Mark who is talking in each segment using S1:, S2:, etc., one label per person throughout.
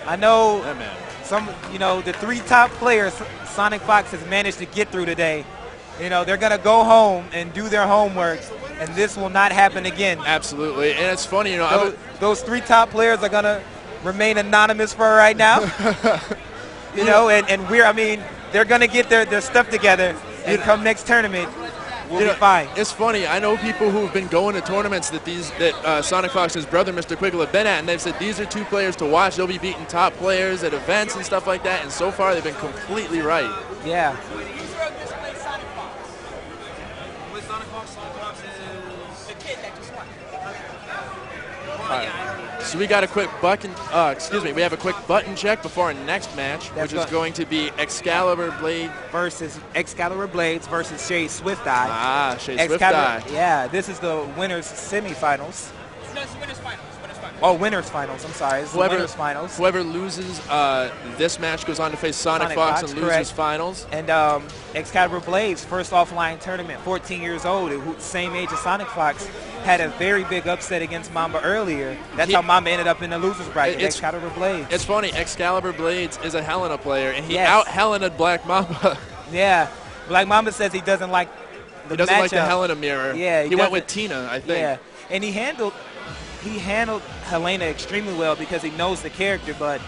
S1: I know
S2: Yeah, man.
S1: the 3 top players Sonic Fox has managed to get through today. They're going to go home and do their homework, and this will not happen again.
S2: Absolutely. And it's funny,
S1: those 3 top players are going to remain anonymous for right now. They're going to get their stuff together, and come next tournament, we'll be fine.
S2: It's funny. I know people who've been going to tournaments that Sonic Fox and his brother, Mr. Quiggle, have been at, and they've said these are 2 players to watch. They'll be beating top players at events and stuff like that, and so far they've been completely right.
S1: Yeah.
S2: So we got a quick we have a quick button check before our next match, which is going to be XCalibur Bladez
S1: versus Shade Swifteye.
S2: Ah, Shade Swifteye.
S1: Yeah, this is the winners semifinals.
S3: No, it's winners finals.
S1: Oh, winners finals. I'm sorry. It's the winners finals.
S2: Whoever loses this match goes on to face Sonic Fox and loses finals.
S1: And XCalibur Bladez, first offline tournament, 14 years old, same age as Sonic Fox, had a very big upset against Mamba earlier. That's how Mamba ended up in the losers bracket. XCalibur Bladez.
S2: It's funny. XCalibur Bladez is a Helena player, and he out-Helena'd Black Mamba.
S1: Yeah. Black Mamba says he doesn't like the
S2: He doesn't like the
S1: matchup.
S2: Helena mirror.
S1: Yeah,
S2: he went with Tina, I think.
S1: Yeah, and he handled Helena extremely well because he knows the character, but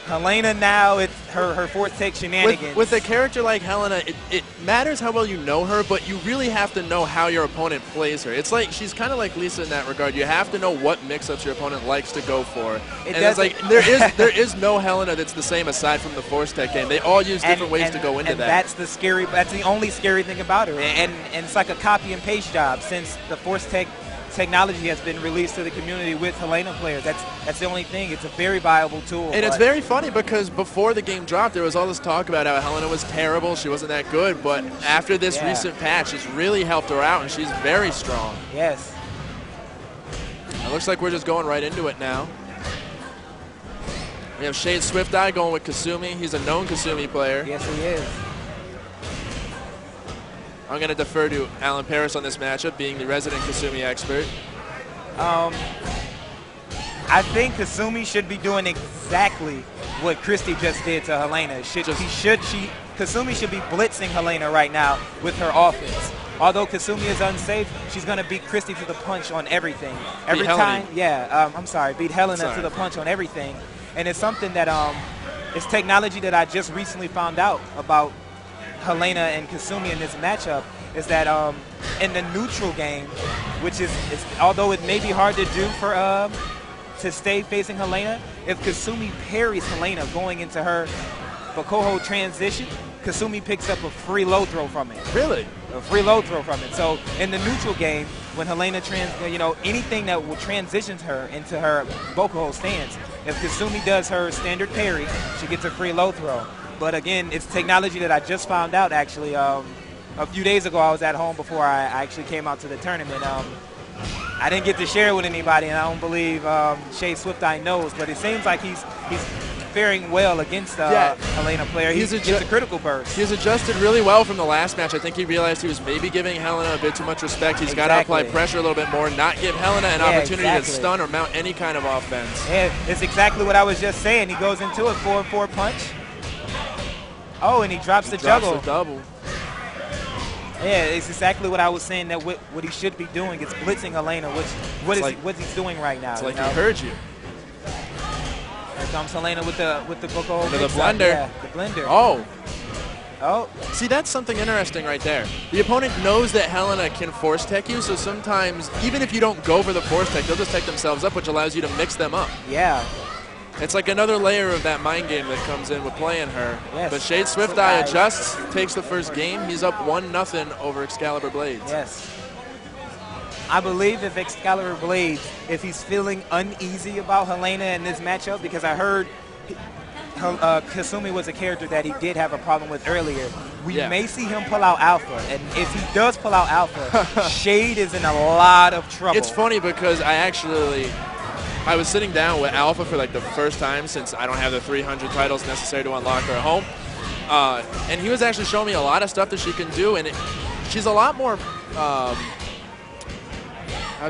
S1: Helena now, it's her fourth take shenanigans.
S2: With a character like Helena, it matters how well you know her, but you really have to know how your opponent plays her. It's like she's kind of like Lisa in that regard. You have to know what mix-ups your opponent likes to go for. It's like there is no Helena that's the same aside from the Force Tech game. They all use different ways to go into that.
S1: That's the only scary thing about her. And it's like a copy and paste job since the Force Tech technology has been released to the community with Helena players. That's the only thing. It's a very viable tool.
S2: And it's very funny because before the game dropped, there was all this talk about how Helena was terrible, she wasn't that good, but after this recent patch, it's really helped her out, and she's very strong.
S1: Yes.
S2: It looks like we're just going right into it now. We have Shade Swifteye going with Kasumi. He's a known Kasumi player.
S1: Yes, he is.
S2: I'm going to defer to Alan Paris on this matchup, being the resident Kasumi expert.
S1: I think Kasumi should be doing exactly what Christy just did to Helena. Kasumi should be blitzing Helena right now with her offense. Although Kasumi is unsafe, she's going to beat Christy to the punch on everything. Beat Helena to the punch on everything. And it's something that it's technology that I just recently found out about Helena and Kasumi in this matchup, is that in the neutral game, which is although it may be hard to do for to stay facing Helena, if Kasumi parries Helena going into her Bakoho transition, Kasumi picks up a free low throw from it.
S2: Really?
S1: A free low throw from it. So in the neutral game, when Helena anything that will transition her into her Bakoho stance, if Kasumi does her standard parry, she gets a free low throw. But again, it's technology that I just found out actually. A few days ago, I was at home before I actually came out to the tournament. I didn't get to share it with anybody, and I don't believe Shade Swifteye knows, but it seems like he's faring well against Helena player. He gets a critical burst.
S2: He's adjusted really well from the last match. I think he realized he was maybe giving Helena a bit too much respect. He's got to apply pressure a little bit more, not give Helena an opportunity to stun or mount any kind of offense.
S1: Yeah, it's exactly what I was just saying. He goes into it, 4-4 punch. Oh, and he drops the juggle.
S2: The double.
S1: Yeah, it's exactly what I was saying, that what he should be doing is blitzing Helena, what he's doing right now.
S2: It's like he heard you.
S1: Here comes Helena with the Bakoho.
S2: The blender.
S1: Yeah, the blender.
S2: Oh. See, that's something interesting right there. The opponent knows that Helena can force tech you, so sometimes, even if you don't go for the force tech, they'll just tech themselves up, which allows you to mix them up.
S1: Yeah.
S2: It's like another layer of that mind game that comes in with playing her.
S1: Yes.
S2: But Shade Swifteye adjusts, takes the first game. He's up 1-0 over XCalibur Bladez.
S1: Yes. I believe if XCalibur Bladez, if he's feeling uneasy about Helena in this matchup, because I heard Kasumi was a character that he did have a problem with earlier, we may see him pull out Alpha. And if he does pull out Alpha, Shade is in a lot of trouble.
S2: It's funny because I was sitting down with Alpha for like the first time since I don't have the 300 titles necessary to unlock her at home. And he was actually showing me a lot of stuff that she can do, and she's a lot more,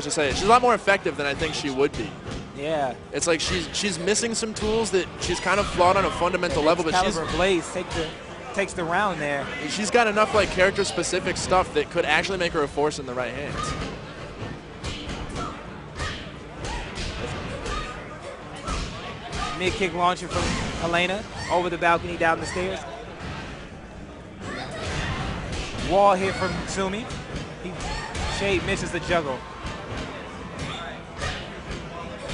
S2: she's a lot more effective than I think she would be.
S1: Yeah.
S2: It's like she's missing some tools that she's kind of flawed on a fundamental level, but
S1: XCalibur Bladez takes the round there.
S2: She's got enough like character-specific stuff that could actually make her a force in the right hands.
S1: Mid-kick launcher from Helena over the balcony down the stairs. Wall hit from Sumi. Shade misses the juggle.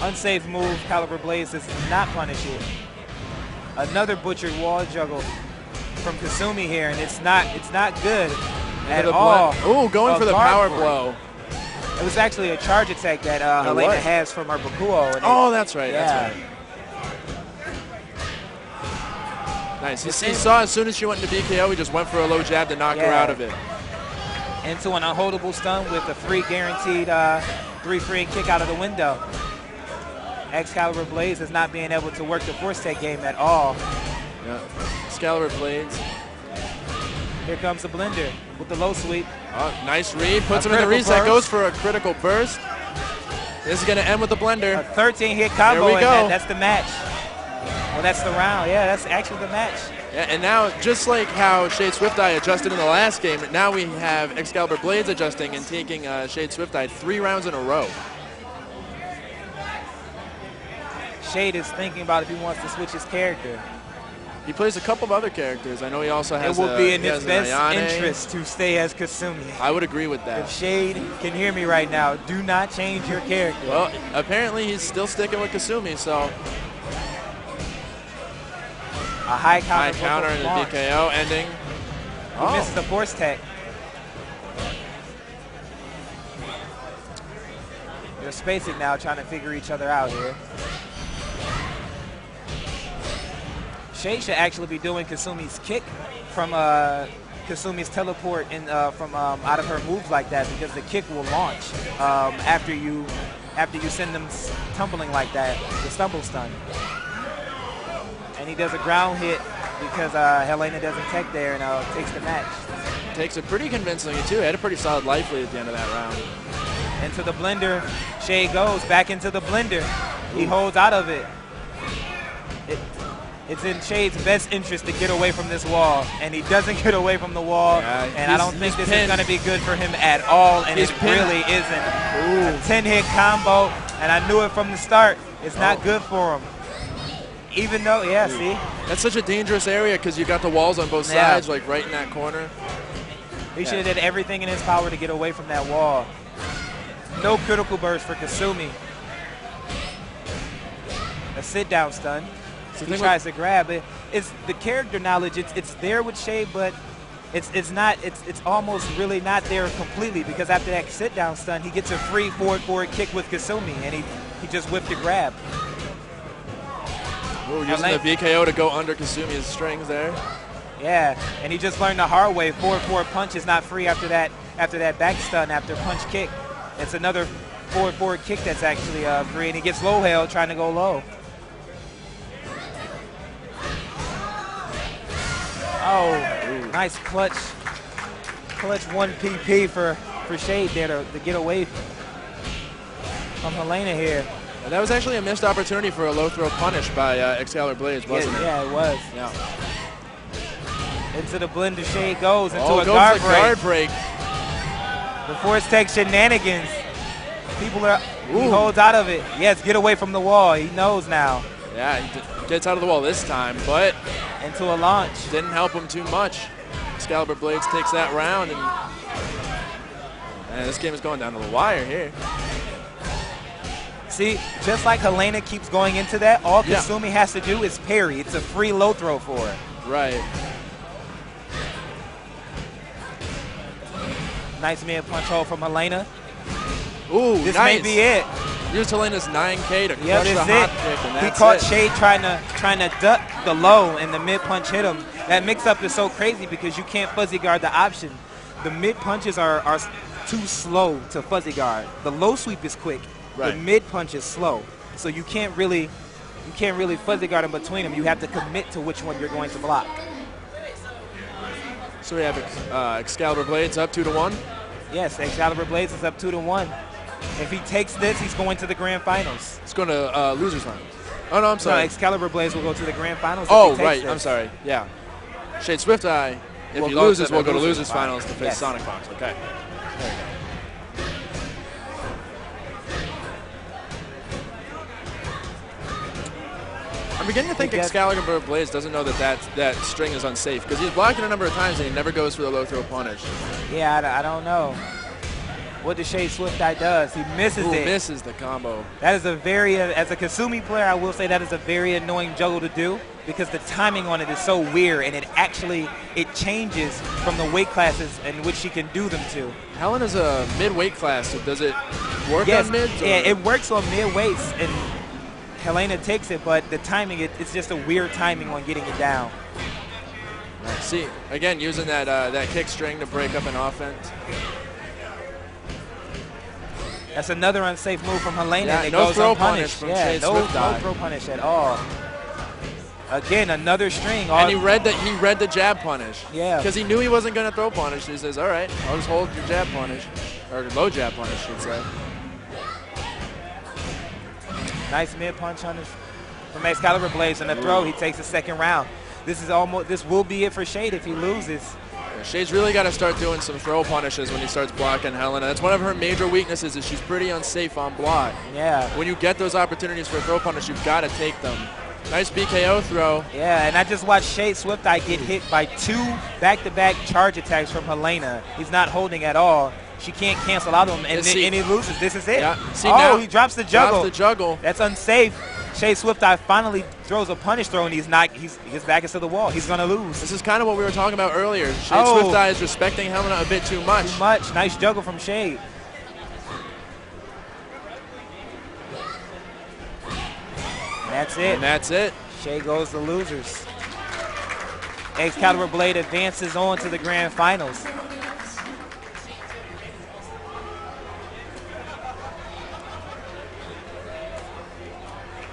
S1: Unsafe move. XCalibur Bladez does not punish it. Another butchered wall juggle from Kasumi here, and it's not good at all.
S2: Ooh, going for the power blow.
S1: It was actually a charge attack that Helena has from her Bakuo.
S2: Oh, that's right.
S1: Yeah.
S2: That's right. Nice. He saw as soon as she went into BKO, he just went for a low jab to knock her out of it.
S1: Into an unholdable stun with a free guaranteed 3 free kick out of the window. XCalibur Bladez is not being able to work the force tech game at all.
S2: Yeah. XCalibur Bladez.
S1: Here comes the blender with the low sweep.
S2: Oh, nice read. Puts him in the reset. Goes for a critical burst. This is going to end with the blender.
S1: A 13-hit combo.
S2: There we go.
S1: And that's the match. Well, that's the round. Yeah, that's actually the match.
S2: Yeah, and now, just like how Shade Swifteye adjusted in the last game, now we have XCalibur Bladez adjusting and taking Shade Swifteye 3 rounds in a row.
S1: Shade is thinking about if he wants to switch his character.
S2: He plays a couple of other characters. I know he also has.
S1: It will be in his best interest to stay as Kasumi.
S2: I would agree with that.
S1: If Shade can hear me right now, do not change your character.
S2: Well, apparently he's still sticking with Kasumi, so.
S1: A high counter
S2: and the BKO ending.
S1: He misses the force tech. They're spacing now, trying to figure each other out here. Shade should actually be doing Kasumi's kick from Kasumi's teleport from out of her moves like that, because the kick will launch after you send them tumbling like that, the stumble stun. And he does a ground hit because Helena doesn't tech there and takes the match.
S2: Takes it pretty convincingly too. Had a pretty solid life lead at the end of that round.
S1: Into the blender, Shade goes back into the blender. He holds out of it. It's in Shade's best interest to get away from this wall, and he doesn't get away from the wall. Yeah, and I don't think this is going to be good for him at all, and it really isn't. A 10-hit combo, and I knew it from the start. It's not good for him. Even though, see?
S2: That's such a dangerous area because you got the walls on both sides, like right in that corner.
S1: He should have did everything in his power to get away from that wall. No critical burst for Kasumi. A sit-down stun. So he tries to grab it. It's the character knowledge. It's there with Shade, but it's not. It's almost really not there completely, because after that sit-down stun, he gets a free forward kick with Kasumi, and he just whipped a grab.
S2: Ooh, using the BKO to go under Kasumi's strings there.
S1: Yeah, and he just learned the hard way. Forward punch is not free after that back stun, after punch kick. It's another forward kick that's actually free, and he gets low held trying to go low. Oh, nice clutch 1 PP for Shade there to get away from Helena here.
S2: And that was actually a missed opportunity for a low throw punish by XCalibur Bladez, wasn't it?
S1: Yeah, it was. Yeah. Into the blender, Shade goes into a
S2: guard break.
S1: The force tech shenanigans. People are. He holds out of it. Yes, get away from the wall. He knows now.
S2: Yeah, he gets out of the wall this time, but
S1: into a launch.
S2: Didn't help him too much. XCalibur Bladez takes that round, and this game is going down to the wire here.
S1: See, just like Helena keeps going into that, all Kasumi has to do is parry. It's a free low throw for her.
S2: Right.
S1: Nice mid punch hold from Helena.
S2: Ooh,
S1: this may be it.
S2: Used Helena's 9K to crush the hot kick, and that's
S1: he caught Shade trying to duck the low, and the mid punch hit him. That mix-up is so crazy because you can't fuzzy guard the option. The mid punches are too slow to fuzzy guard. The low sweep is quick. Right. The mid punch is slow, so you can't really fuzzy guard in between them. You have to commit to which one you're going to block.
S2: So we have XCalibur Bladez up 2-1.
S1: Yes, XCalibur Bladez is up 2-1. If he takes this, he's going to the grand finals.
S2: It's going to losers finals. Oh, no, I'm sorry.
S1: No, XCalibur Bladez will go to the grand finals.
S2: Oh, right. This. I'm sorry. Yeah. Shade Swifteye, if he loses, will go to losers finals to face Sonic Fox. Okay. There we go. I'm beginning to think XCalibur Bladez doesn't know that string is unsafe because he's blocked it a number of times and he never goes for the low throw punish.
S1: Yeah, I don't know what the Shade Swifteye does. He misses it.
S2: Misses the combo.
S1: That is a very, as a Kasumi player, I will say that is a very annoying juggle to do because the timing on it is so weird and it changes from the weight classes in which she can do them to.
S2: Helena's a mid-weight class, so does it work on mids?
S1: Yeah, it works on mid-weights and Helena takes it, but the timing, it's just a weird timing on getting it down.
S2: See, again, using that kick string to break up an offense.
S1: That's another unsafe move from Helena.
S2: Yeah,
S1: and it
S2: no
S1: goes
S2: throw
S1: unpunished.
S2: punish from
S1: yeah,
S2: Shade
S1: no
S2: Swifteye.
S1: throw punish at all. Again, another string.
S2: And he read the jab punish.
S1: Yeah.
S2: Because he knew he wasn't going to throw punish. He says, all right, I'll just hold your jab punish. Or low jab punish, I should say.
S1: Nice mid punch on his from XCalibur Bladez and the throw. He takes the second round. This will be it for Shade if he loses.
S2: Yeah, Shade's really got to start doing some throw punishes when he starts blocking Helena. That's one of her major weaknesses is she's pretty unsafe on block.
S1: Yeah.
S2: When you get those opportunities for a throw punish, you've got to take them. Nice BKO throw.
S1: Yeah, and I just watched Shade Swifteye get hit by 2 back-to-back charge attacks from Helena. He's not holding at all. She can't cancel out of him, and he loses. This is it.
S2: Yeah. See,
S1: oh,
S2: now
S1: he drops the juggle.
S2: Drops the juggle.
S1: That's unsafe. Shade Swifteye finally throws a punish throw, and he gets back into the wall. He's going to lose.
S2: This is kind of what we were talking about earlier. Shade Swifteye is respecting Helena a bit too much.
S1: Too much. Nice juggle from Shade. And that's it.
S2: And that's it.
S1: Shade goes to losers. XCalibur Bladez advances on to the grand finals.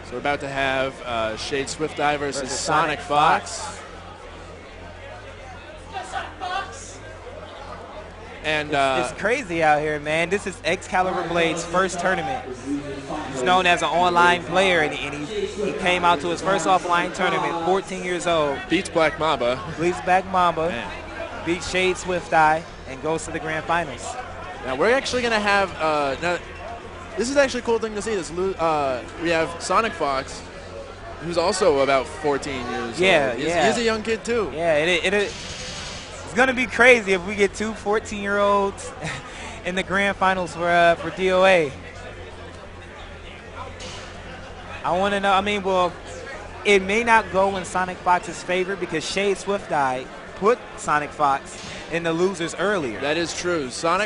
S2: So we're about to have Shade Swifteye versus Sonic Fox. And
S1: it's crazy out here, man. This is XCalibur Bladez's first tournament. He's known as an online player, and he came out to his first offline tournament, 14 years old.
S2: Beats Black Mamba.
S1: Beats Black Mamba. Beats Shade Swifteye, and goes to the grand finals.
S2: Now we're actually going to have now. This is actually a cool thing to see. We have Sonic Fox, who's also about 14 years old. He's a young kid too.
S1: Yeah, it's going to be crazy if we get 2 14-year-olds in the grand finals for DOA. I want to know, well, it may not go in Sonic Fox's favor because Shade Swifteye put Sonic Fox in the losers earlier.
S2: That is true. Sonic